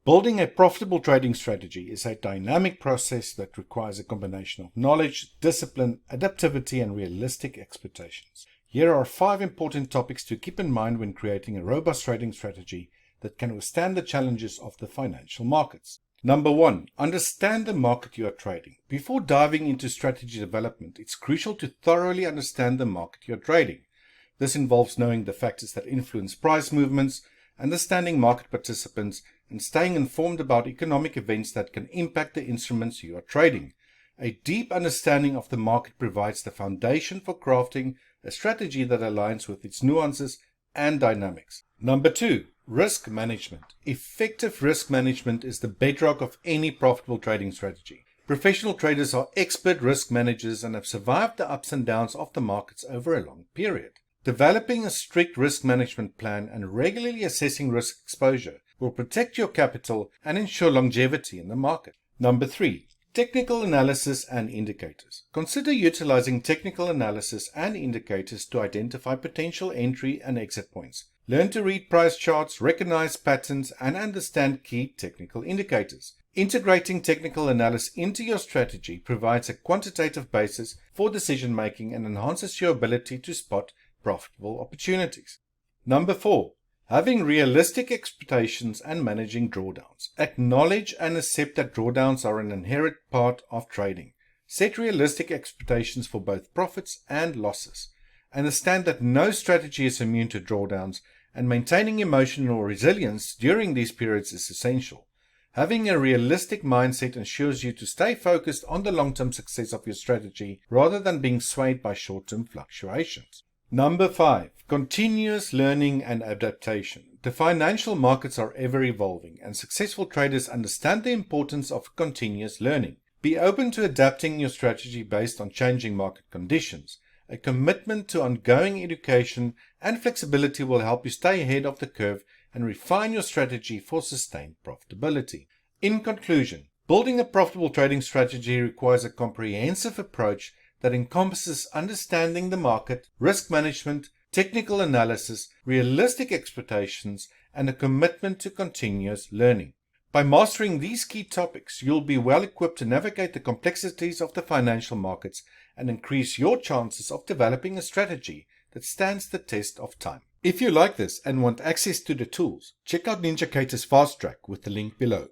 Building a profitable trading strategy is a dynamic process that requires a combination of knowledge, discipline, adaptivity, and realistic expectations. Here are 5 important topics to keep in mind when creating a robust trading strategy that can withstand the challenges of the financial markets. Number 1. Understand the market you are trading. Before diving into strategy development, it's crucial to thoroughly understand the market you are trading. This involves knowing the factors that influence price movements, understanding market participants, and staying informed about economic events that can impact the instruments you are trading. A deep understanding of the market provides the foundation for crafting a strategy that aligns with its nuances and dynamics. Number 2. Risk management. Effective risk management is the bedrock of any profitable trading strategy. Professional traders are expert risk managers and have survived the ups and downs of the markets over a long period. Developing a strict risk management plan and regularly assessing risk exposure will protect your capital and ensure longevity in the market. Number 3. Technical analysis and indicators. Consider utilizing technical analysis and indicators to identify potential entry and exit points. Learn to read price charts, recognize patterns, and understand key technical indicators. Integrating technical analysis into your strategy provides a quantitative basis for decision making and enhances your ability to spot profitable opportunities. Number 4. Having realistic expectations and managing drawdowns. Acknowledge and accept that drawdowns are an inherent part of trading. Set realistic expectations for both profits and losses. Understand that no strategy is immune to drawdowns, and maintaining emotional resilience during these periods is essential. Having a realistic mindset ensures you to stay focused on the long-term success of your strategy rather than being swayed by short-term fluctuations. Number 5. Continuous learning and adaptation. The financial markets are ever evolving, and successful traders understand the importance of continuous learning. Be open to adapting your strategy based on changing market conditions. A commitment to ongoing education and flexibility will help you stay ahead of the curve and refine your strategy for sustained profitability. In conclusion, building a profitable trading strategy requires a comprehensive approach that encompasses understanding the market, risk management, technical analysis, realistic expectations, and a commitment to continuous learning. By mastering these key topics, you'll be well equipped to navigate the complexities of the financial markets and increase your chances of developing a strategy that stands the test of time. If you like this and want access to the tools, check out Ninjacators Fast Track with the link below.